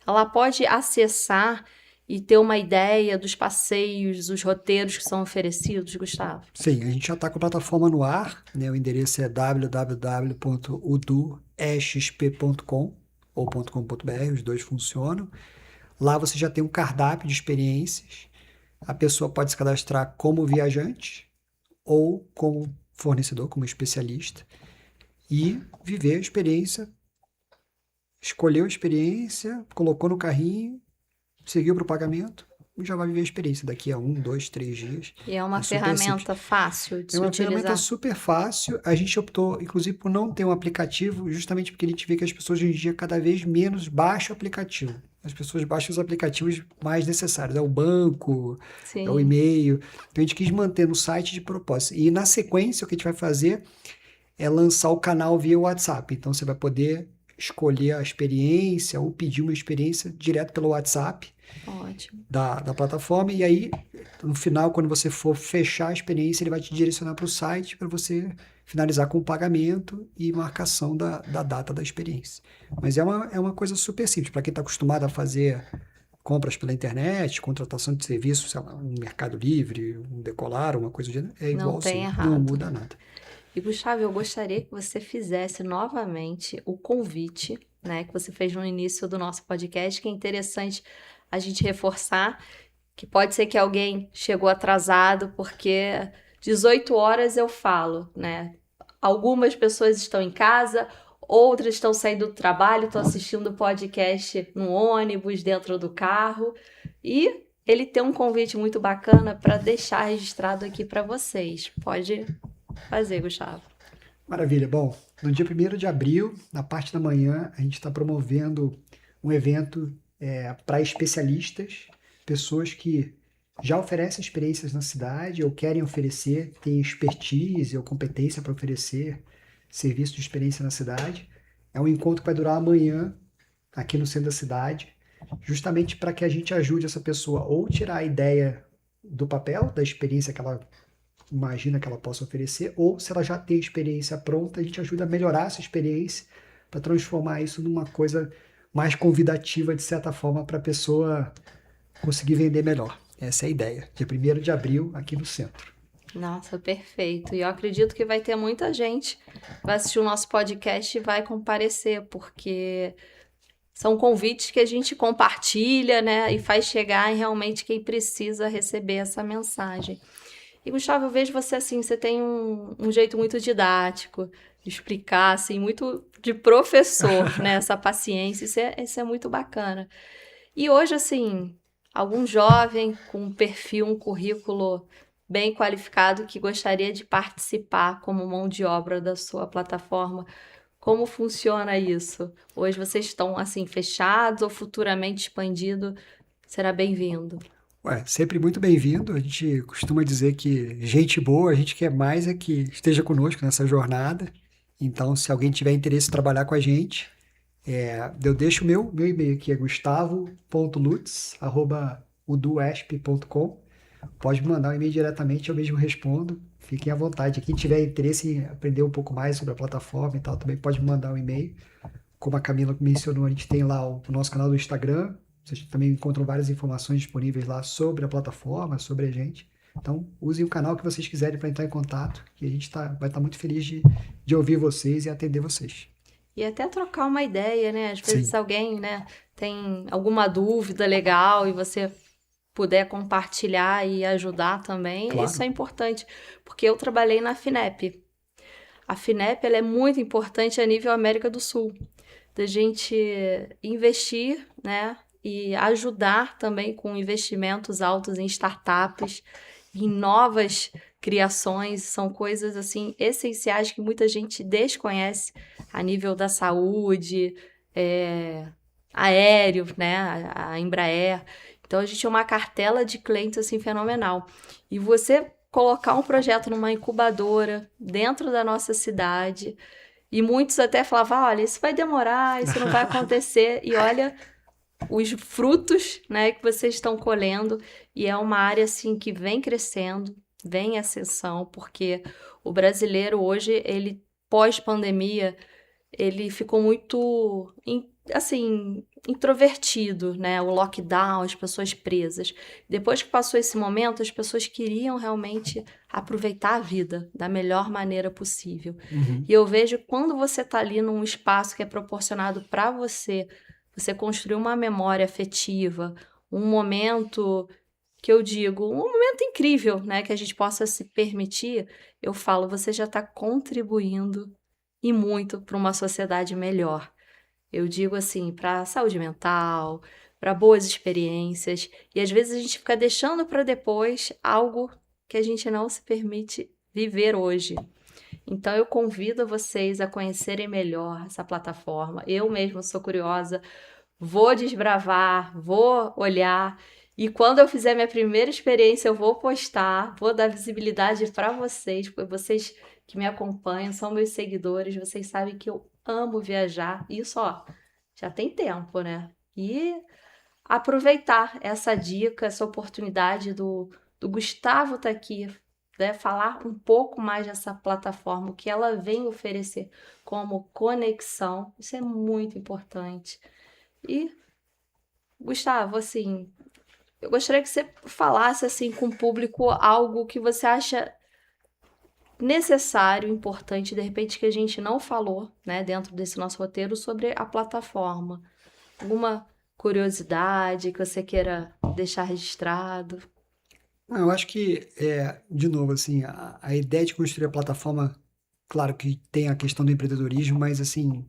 Ela pode acessar e ter uma ideia dos passeios, dos roteiros que são oferecidos, Gustavo? Sim, a gente já está com a plataforma no ar, né? O endereço é www.uduexp.com ou .com.br, os dois funcionam. Lá você já tem um cardápio de experiências. A pessoa pode se cadastrar como viajante ou como fornecedor, como especialista, e viver a experiência. Escolheu a experiência, colocou no carrinho, seguiu para o pagamento e já vai viver a experiência daqui a 1, 2, 3 dias. E é uma super ferramenta fácil de É se uma ferramenta utilizar. super fácil. A gente optou, inclusive, por não ter um aplicativo, justamente porque a gente vê que as pessoas hoje em dia cada vez menos baixam o aplicativo. As pessoas baixam os aplicativos mais necessários. É o banco, é o Sim. e-mail. Então a gente quis manter no site de propósito. E na sequência, o que a gente vai fazer é lançar o canal via WhatsApp. Então, você vai poder escolher a experiência ou pedir uma experiência direto pelo WhatsApp Ótimo. da plataforma. E aí, no final, quando você for fechar a experiência, ele vai te direcionar para o site para você finalizar com o pagamento e marcação da data da experiência. Mas é uma coisa super simples. Para quem está acostumado a fazer compras pela internet, contratação de serviços, sei lá, um Mercado Livre, um Decolar, uma coisa do gênero, é Não tem igualzinho, errado. não muda nada. E, Gustavo, eu gostaria que você fizesse novamente o convite, né, que você fez no início do nosso podcast, que é interessante a gente reforçar, que pode ser que alguém chegou atrasado, porque 18 horas eu falo, né? Algumas pessoas estão em casa, outras estão saindo do trabalho, estão assistindo o podcast no ônibus, dentro do carro, e ele tem um convite muito bacana para deixar registrado aqui para vocês. Pode fazer, Gustavo. Maravilha. Bom, no dia 1º de abril, na parte da manhã, a gente está promovendo um evento para especialistas, pessoas que já oferecem experiências na cidade ou querem oferecer, têm expertise ou competência para oferecer serviço de experiência na cidade. É um encontro que vai durar amanhã, aqui no centro da cidade, justamente para que a gente ajude essa pessoa ou tirar a ideia do papel, da experiência que ela imagina que ela possa oferecer, ou se ela já tem experiência pronta, a gente ajuda a melhorar essa experiência para transformar isso numa coisa mais convidativa, de certa forma, para a pessoa conseguir vender melhor. Essa é a ideia. Dia 1º de abril, aqui no centro. Nossa, perfeito. E eu acredito que vai ter muita gente que vai assistir o nosso podcast e vai comparecer, porque são convites que a gente compartilha, né? E faz chegar em realmente quem precisa receber essa mensagem. E, Gustavo, eu vejo você assim, você tem um jeito muito didático de explicar, assim, muito de professor, né? Essa paciência, isso é muito bacana. E hoje, assim, algum jovem com um perfil, um currículo bem qualificado que gostaria de participar como mão de obra da sua plataforma, como funciona isso? Hoje vocês estão, assim, fechados ou futuramente expandido? Será bem-vindo. Sempre muito bem-vindo. A gente costuma dizer que gente boa, a gente quer mais é que esteja conosco nessa jornada. Então, se alguém tiver interesse em trabalhar com a gente, eu deixo o meu e-mail aqui, é gustavo.lutz@uduesp.com. Pode me mandar um e-mail diretamente, eu mesmo respondo. Fiquem à vontade. Quem tiver interesse em aprender um pouco mais sobre a plataforma e tal, também pode me mandar um e-mail. Como a Camila mencionou, a gente tem lá o nosso canal do Instagram. Vocês também encontram várias informações disponíveis lá sobre a plataforma, sobre a gente. Então, usem o canal que vocês quiserem para entrar em contato, que a gente vai estar muito feliz de ouvir vocês e atender vocês. E até trocar uma ideia, né? Às vezes Sim. alguém, né, tem alguma dúvida legal e você puder compartilhar e ajudar também, Claro. isso é importante, porque eu trabalhei na FINEP. A FINEP, ela é muito importante a nível América do Sul, da gente investir, né, e ajudar também com investimentos altos em startups, em novas criações, são coisas assim essenciais que muita gente desconhece a nível da saúde, aéreo, né, a Embraer. Então a gente tem uma cartela de clientes assim fenomenal. E você colocar um projeto numa incubadora dentro da nossa cidade, e muitos até falavam, olha, isso vai demorar, isso não vai acontecer, e olha os frutos, né, que vocês estão colhendo, e é uma área assim que vem crescendo, vem em ascensão, porque o brasileiro hoje, ele pós-pandemia, ele ficou muito, assim, introvertido, né? O lockdown, as pessoas presas. Depois que passou esse momento, as pessoas queriam realmente aproveitar a vida da melhor maneira possível. Uhum. E eu vejo que quando você está ali num espaço que é proporcionado para você, você construir uma memória afetiva, um momento que eu digo, um momento incrível, né? Que a gente possa se permitir, eu falo, você já está contribuindo e muito para uma sociedade melhor. Eu digo assim, para a saúde mental, para boas experiências, e às vezes a gente fica deixando para depois algo que a gente não se permite viver hoje. Então eu convido vocês a conhecerem melhor essa plataforma. Eu mesma sou curiosa, vou desbravar, vou olhar, e quando eu fizer minha primeira experiência eu vou postar, vou dar visibilidade para vocês, porque vocês que me acompanham, são meus seguidores, vocês sabem que eu amo viajar. Isso, ó, já tem tempo, né? E aproveitar essa dica, essa oportunidade do Gustavo estar aqui, né? Falar um pouco mais dessa plataforma, o que ela vem oferecer como conexão. Isso é muito importante. E, Gustavo, assim, eu gostaria que você falasse assim com o público algo que você acha necessário, importante, de repente que a gente não falou, né, dentro desse nosso roteiro sobre a plataforma. Alguma curiosidade que você queira deixar registrado? Eu acho que, de novo, assim, a ideia de construir a plataforma, claro que tem a questão do empreendedorismo, mas assim,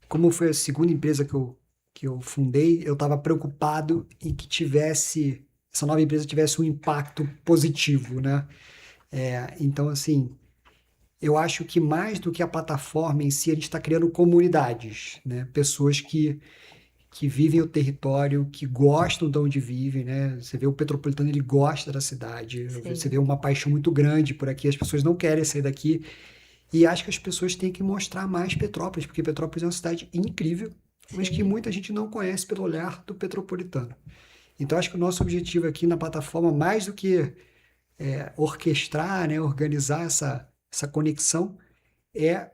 como foi a segunda empresa que eu fundei, eu estava preocupado em que essa nova empresa tivesse um impacto positivo, né? Então, assim, eu acho que mais do que a plataforma em si, a gente está criando comunidades, né? Pessoas que vivem o território, que gostam de onde vivem, né? Você vê o Petropolitano, ele gosta da cidade. Você Sim, vê uma paixão muito grande por aqui. As pessoas não querem sair daqui. E acho que as pessoas têm que mostrar mais Petrópolis, porque Petrópolis é uma cidade incrível, mas que sim, muita gente não conhece pelo olhar do petropolitano. Então, acho que o nosso objetivo aqui na plataforma, mais do que orquestrar, né, organizar essa conexão, é,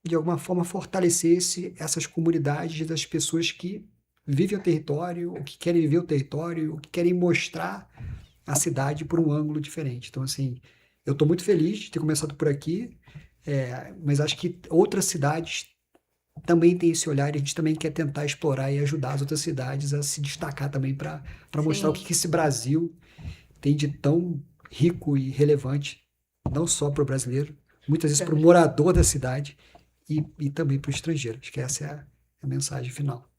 de alguma forma, fortalecer essas comunidades das pessoas que vivem o território, ou que querem viver o território, ou que querem mostrar a cidade por um ângulo diferente. Então, assim, eu estou muito feliz de ter começado por aqui, mas acho que outras cidades também têm esse olhar e a gente também quer tentar explorar e ajudar as outras cidades a se destacar também para mostrar o sim. que esse Brasil tem de tão rico e relevante, não só para o brasileiro, muitas vezes para o morador da cidade e também para o estrangeiro. Acho que essa é a mensagem final.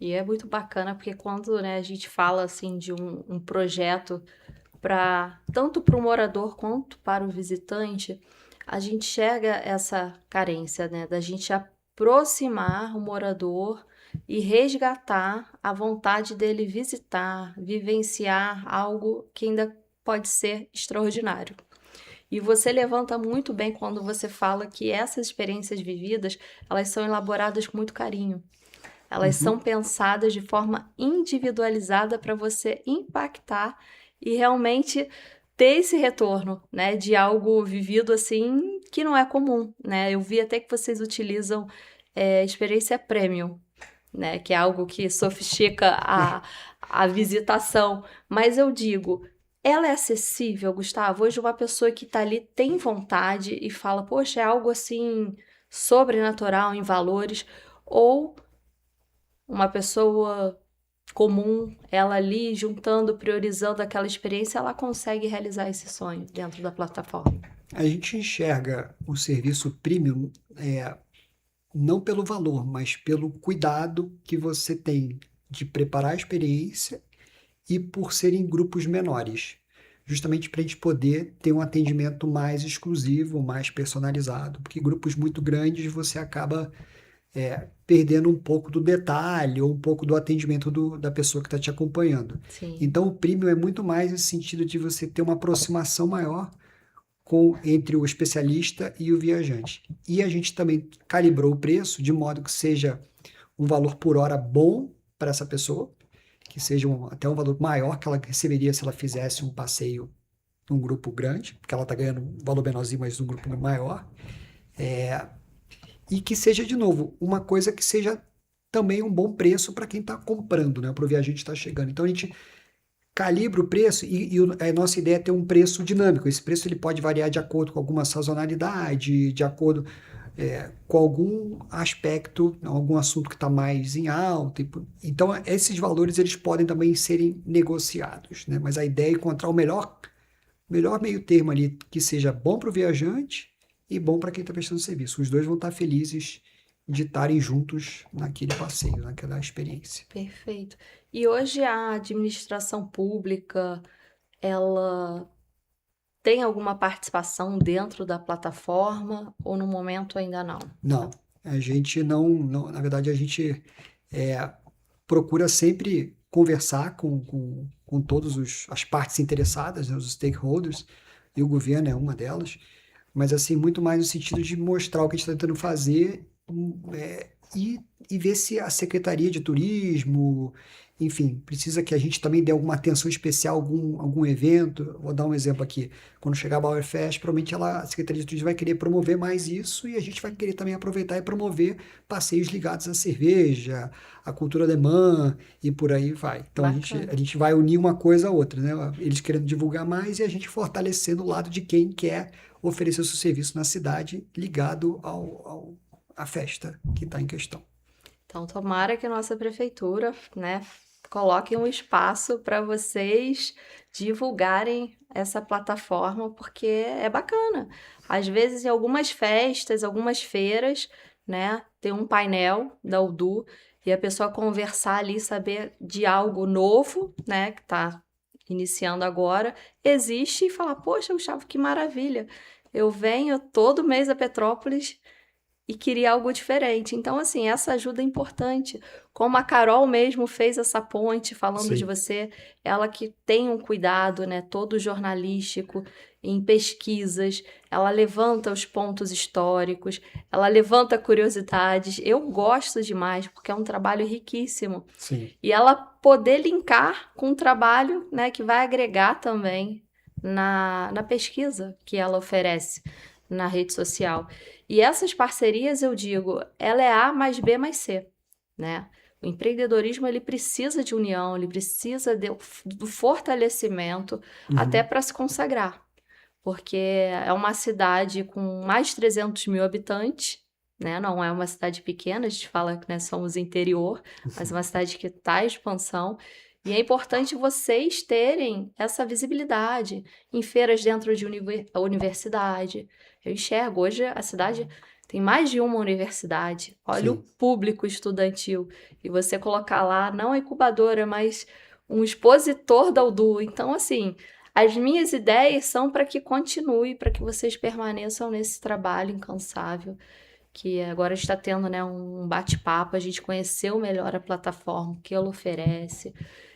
E é muito bacana porque quando, né, a gente fala assim de um projeto para tanto para o morador quanto para o visitante, a gente chega essa carência, né, da gente aproximar o morador e resgatar a vontade dele visitar, vivenciar algo que ainda pode ser extraordinário. E você levanta muito bem quando você fala que essas experiências vividas, elas são elaboradas com muito carinho. Elas são Uhum. pensadas de forma individualizada para você impactar e realmente ter esse retorno, né, de algo vivido assim que não é comum, né? Eu vi até que vocês utilizam experiência premium, né, que é algo que sofistica a visitação. Mas eu digo, ela é acessível, Gustavo? Hoje uma pessoa que está ali tem vontade e fala, poxa, é algo assim sobrenatural em valores, ou uma pessoa comum, ela ali juntando, priorizando aquela experiência, ela consegue realizar esse sonho dentro da plataforma. A gente enxerga o serviço premium não pelo valor, mas pelo cuidado que você tem de preparar a experiência e por serem grupos menores, justamente para a gente poder ter um atendimento mais exclusivo, mais personalizado, porque grupos muito grandes você acaba perdendo um pouco do detalhe ou um pouco do atendimento da pessoa que está te acompanhando. Sim, Então, o premium é muito mais esse sentido de você ter uma aproximação maior entre o especialista e o viajante. E a gente também calibrou o preço de modo que seja um valor por hora bom para essa pessoa, que seja até um valor maior que ela receberia se ela fizesse um passeio num grupo grande, porque ela está ganhando um valor menorzinho, mas num grupo maior. E que seja, de novo, uma coisa que seja também um bom preço para quem está comprando, né? Para o viajante estar chegando. Então a gente calibra o preço e a nossa ideia é ter um preço dinâmico. Esse preço ele pode variar de acordo com alguma sazonalidade, de acordo com algum aspecto, algum assunto que está mais em alta. Então, esses valores eles podem também serem negociados, né? Mas a ideia é encontrar o melhor meio termo ali que seja bom para o viajante e bom para quem está prestando serviço. Os dois vão estar felizes de estarem juntos naquele passeio, naquela experiência. perfeito. E hoje a administração pública, ela tem alguma participação dentro da plataforma ou no momento ainda não? Não, a gente na verdade, a gente procura sempre conversar com todas as partes interessadas, né, os stakeholders, e o governo é uma delas, mas assim, muito mais no sentido de mostrar o que a gente está tentando fazer e ver se a Secretaria de Turismo, enfim, precisa que a gente também dê alguma atenção especial a algum evento. Vou dar um exemplo aqui. Quando chegar a Bauerfest, provavelmente a Secretaria de Turismo vai querer promover mais isso e a gente vai querer também aproveitar e promover passeios ligados à cerveja, à cultura alemã e por aí vai. Então Bacana. a gente vai unir uma coisa a outra, né? Eles querendo divulgar mais e a gente fortalecendo o lado de quem quer oferecer o seu serviço na cidade ligado à festa que está em questão. Então, tomara que a nossa prefeitura, né, coloque um espaço para vocês divulgarem essa plataforma, porque é bacana. Às vezes, em algumas festas, algumas feiras, né, tem um painel da UDU e a pessoa conversar ali, saber de algo novo, né, que está iniciando agora, existe e falar, poxa, Gustavo, que maravilha. Eu venho todo mês a Petrópolis e queria algo diferente. Então, assim, essa ajuda é importante. Como a Carol mesmo fez essa ponte falando de Sim, você, ela que tem um cuidado, né, todo jornalístico em pesquisas, ela levanta os pontos históricos, ela levanta curiosidades. Eu gosto demais, porque é um trabalho riquíssimo. sim, E ela poder linkar com um trabalho, né, que vai agregar também na pesquisa que ela oferece na rede social. E essas parcerias, eu digo, ela é A mais B mais C, né? O empreendedorismo, ele precisa de união, ele precisa do fortalecimento até uhum, para se consagrar, porque é uma cidade com mais de 300 mil habitantes, né? Não é uma cidade pequena, a gente fala que, né, somos interior, mas é uma cidade que está em expansão. E é importante vocês terem essa visibilidade em feiras dentro de universidade. Eu enxergo, hoje a cidade tem mais de uma universidade. Olha o sim. público estudantil. E você colocar lá, não a incubadora, mas um expositor da UDU. Então, assim, as minhas ideias são para que continue, para que vocês permaneçam nesse trabalho incansável, que agora está tendo, né, um bate-papo, a gente conheceu melhor a plataforma, o que ela oferece,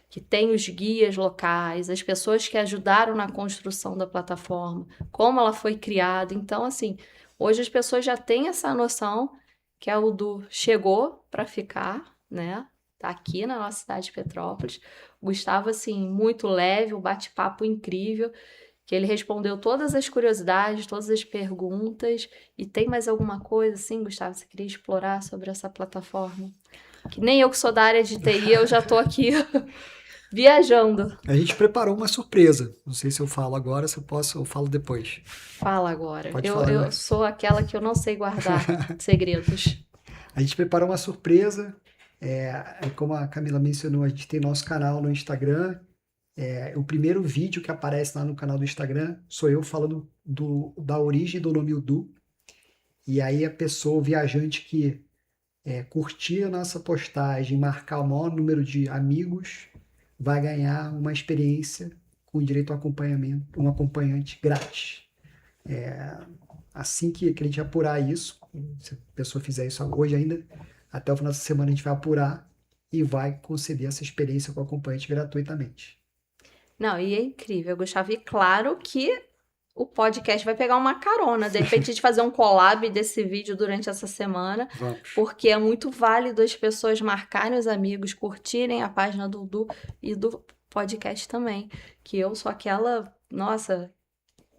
que tem os guias locais, as pessoas que ajudaram na construção da plataforma, como ela foi criada. Então, assim, hoje as pessoas já têm essa noção que a Udu chegou para ficar, né? Tá aqui na nossa cidade de Petrópolis. O Gustavo, assim, muito leve, um bate-papo incrível, que ele respondeu todas as curiosidades, todas as perguntas. E tem mais alguma coisa, assim, Gustavo, você queria explorar sobre essa plataforma? Que nem eu que sou da área de TI, eu já tô aqui viajando. A gente preparou uma surpresa. Não sei se eu falo agora, se eu posso, eu falo depois. Fala agora. Pode Eu, falar eu agora. sou aquela que eu não sei guardar segredos. A gente preparou uma surpresa. Como a Camila mencionou, a gente tem nosso canal no Instagram. O primeiro vídeo que aparece lá no canal do Instagram sou eu falando da origem do nome Udu. E aí a pessoa, o viajante que curtir a nossa postagem, marcar o maior número de amigos, vai ganhar uma experiência com direito a acompanhamento, um acompanhante grátis. Assim que a gente apurar isso, se a pessoa fizer isso hoje ainda, até o final da semana a gente vai apurar e vai conceder essa experiência com o acompanhante gratuitamente. Não, e é incrível, Gustavo. E claro que o podcast vai pegar uma carona. De repente, a gente fazer um collab desse vídeo durante essa semana, Vamos. porque é muito válido as pessoas marcarem os amigos, curtirem a página do Dudu e do podcast também. Que eu sou aquela, nossa,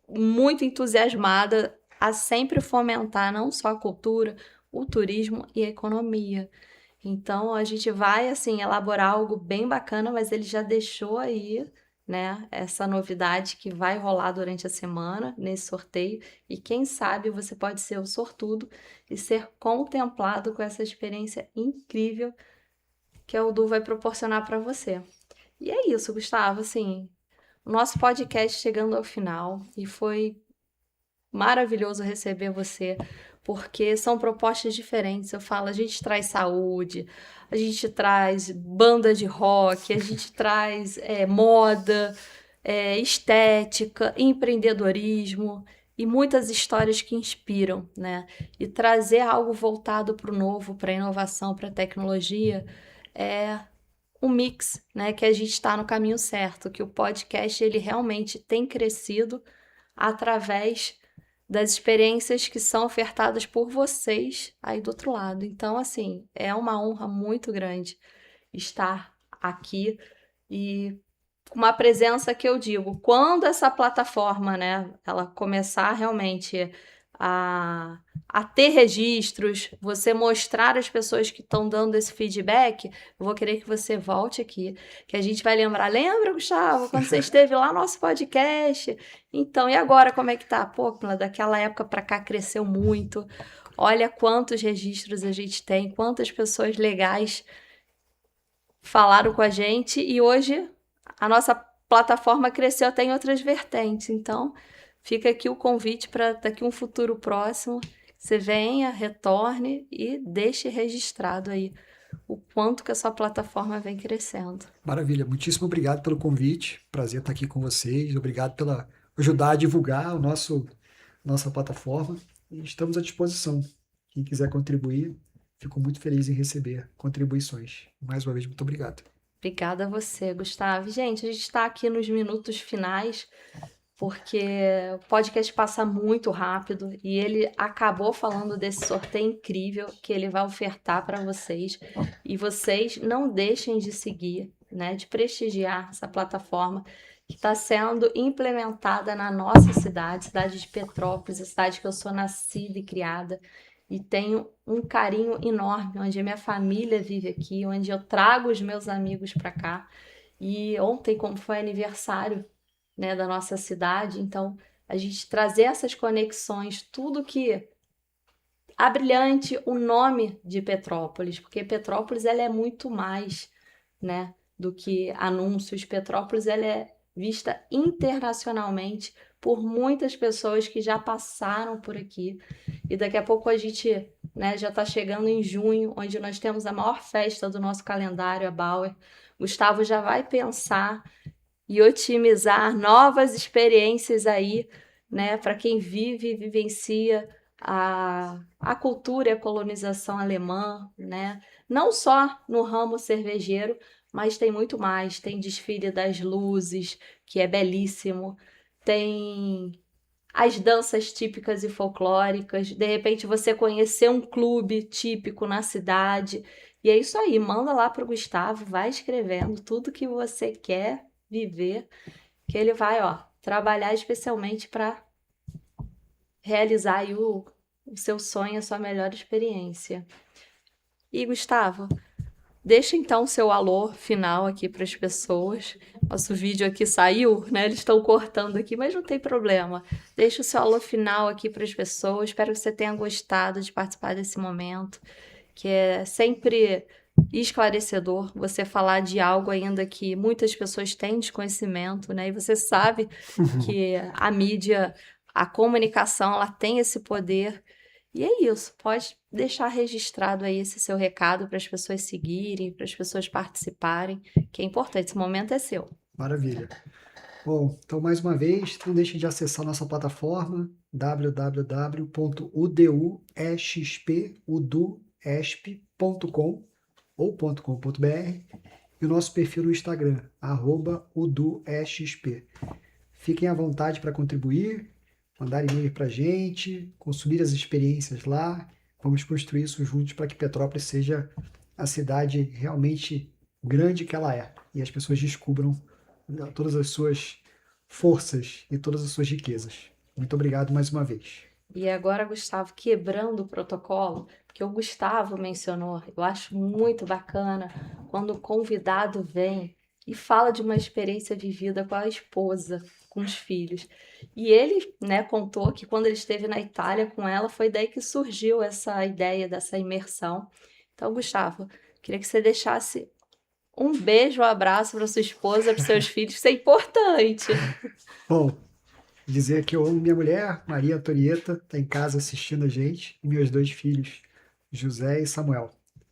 muito entusiasmada a sempre fomentar não só a cultura, o turismo e a economia. Então, a gente vai, assim, elaborar algo bem bacana, mas ele já deixou aí, né, essa novidade que vai rolar durante a semana, nesse sorteio, e quem sabe você pode ser o sortudo e ser contemplado com essa experiência incrível que a Udu vai proporcionar para você. E é isso, Gustavo, assim, o nosso podcast chegando ao final, e foi maravilhoso receber você, porque são propostas diferentes. Eu falo, a gente traz saúde, a gente traz banda de rock, a gente traz moda, estética, empreendedorismo e muitas histórias que inspiram, né? E trazer algo voltado para o novo, para a inovação, para a tecnologia, é um mix, né? Que a gente está no caminho certo, que o podcast ele realmente tem crescido através das experiências que são ofertadas por vocês aí do outro lado. Então, assim, é uma honra muito grande estar aqui e com uma presença que eu digo, quando essa plataforma, né, ela começar realmente a ter registros, você mostrar às pessoas que estão dando esse feedback, eu vou querer que você volte aqui, que a gente vai lembrar. Lembra, Gustavo, quando você esteve lá no nosso podcast? Então, e agora como é que tá? Pô, daquela época para cá cresceu muito. Olha quantos registros a gente tem, quantas pessoas legais falaram com a gente e hoje a nossa plataforma cresceu até em outras vertentes. Então, fica aqui o convite para daqui um futuro próximo, você venha, retorne e deixe registrado aí o quanto que a sua plataforma vem crescendo. Maravilha, muitíssimo obrigado pelo convite. Prazer estar aqui com vocês. Obrigado pela ajudar a divulgar nossa plataforma. E estamos à disposição. Quem quiser contribuir, fico muito feliz em receber contribuições. Mais uma vez, muito obrigado. Obrigada a você, Gustavo. Gente, a gente está aqui nos minutos finais, porque o podcast passa muito rápido e ele acabou falando desse sorteio incrível que ele vai ofertar para vocês. E vocês não deixem de seguir, né, de prestigiar essa plataforma que está sendo implementada na nossa cidade, cidade de Petrópolis, a cidade que eu sou nascida e criada. E tenho um carinho enorme, onde a minha família vive aqui, onde eu trago os meus amigos para cá. E ontem, como foi aniversário, né, da nossa cidade, então a gente trazer essas conexões, tudo que abrilhante o nome de Petrópolis, porque Petrópolis ela é muito mais, né, do que anúncios. Petrópolis ela é vista internacionalmente por muitas pessoas que já passaram por aqui. E daqui a pouco a gente, né, já está chegando em junho, onde nós temos a maior festa do nosso calendário, a Bauer. Gustavo já vai pensar e otimizar novas experiências aí, né, para quem vive e vivencia a cultura e a colonização alemã, né? Não só no ramo cervejeiro, mas tem muito mais. Tem desfile das luzes, que é belíssimo. Tem as danças típicas e folclóricas. De repente você conhecer um clube típico na cidade. E é isso aí, manda lá para o Gustavo, vai escrevendo tudo que você quer viver, que ele vai, ó, trabalhar especialmente para realizar aí o seu sonho, a sua melhor experiência. E, Gustavo, deixa então o seu alô final aqui para as pessoas. Nosso vídeo aqui saiu, né? Eles estão cortando aqui, mas não tem problema. Deixa o seu alô final aqui para as pessoas. Espero que você tenha gostado de participar desse momento, que é sempre esclarecedor você falar de algo ainda que muitas pessoas têm desconhecimento, né? E você sabe que a mídia, a comunicação, ela tem esse poder. E é isso, pode deixar registrado aí esse seu recado para as pessoas seguirem, para as pessoas participarem, que é importante, esse momento é seu. Maravilha. Bom, então mais uma vez, não deixem de acessar nossa plataforma www.udexp.com ou .com.br e o nosso perfil no Instagram, @udexp. Fiquem à vontade para contribuir, mandar e-mail para a gente, consumir as experiências lá. Vamos construir isso juntos para que Petrópolis seja a cidade realmente grande que ela é e as pessoas descubram todas as suas forças e todas as suas riquezas. Muito obrigado mais uma vez. E agora, Gustavo, quebrando o protocolo, porque o Gustavo mencionou, eu acho muito bacana quando o convidado vem e fala de uma experiência vivida com a esposa, com os filhos. E ele, né, contou que quando ele esteve na Itália com ela, foi daí que surgiu essa ideia dessa imersão. Então, Gustavo, queria que você deixasse um beijo, um abraço para sua esposa, para seus filhos, isso é importante. Bom, dizer que eu amo minha mulher, Maria Antonieta, está em casa assistindo a gente, e meus 2 filhos, José e Samuel.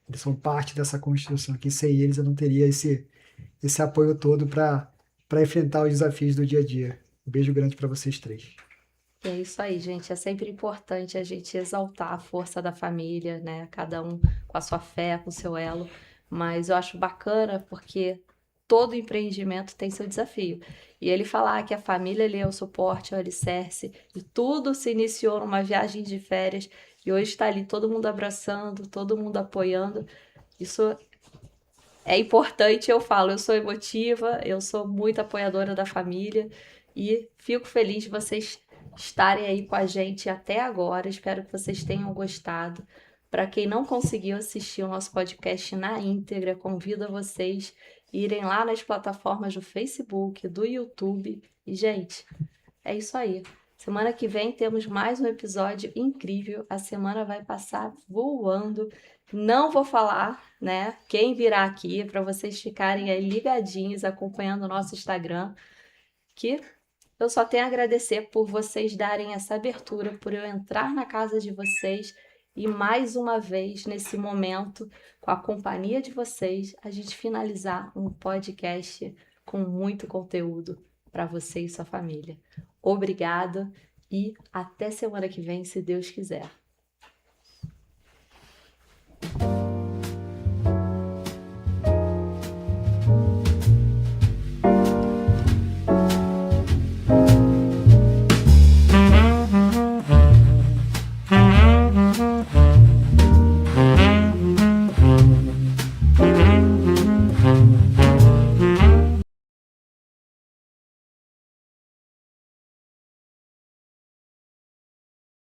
Eles são parte dessa construção aqui. Sem eles eu não teria esse apoio todo para enfrentar os desafios do dia a dia. Um beijo grande para vocês 3. E é isso aí, gente. É sempre importante a gente exaltar a força da família, né? Cada um com a sua fé, com o seu elo. Mas eu acho bacana porque todo empreendimento tem seu desafio. E ele falar que a família ali é o suporte, é o alicerce, e tudo se iniciou numa viagem de férias, e hoje está ali todo mundo abraçando, todo mundo apoiando. Isso é importante, eu falo, eu sou emotiva, eu sou muito apoiadora da família, e fico feliz de vocês estarem aí com a gente até agora. Espero que vocês tenham gostado. Para quem não conseguiu assistir o nosso podcast na íntegra, convido a vocês irem lá nas plataformas do Facebook, do YouTube. E, gente, é isso aí. Semana que vem temos mais um episódio incrível. A semana vai passar voando. Não vou falar, né, quem virá aqui, para vocês ficarem aí ligadinhos, acompanhando o nosso Instagram, que eu só tenho a agradecer por vocês darem essa abertura, por eu entrar na casa de vocês e mais uma vez, nesse momento, com a companhia de vocês, a gente finalizar um podcast com muito conteúdo para você e sua família. Obrigada e até semana que vem, se Deus quiser.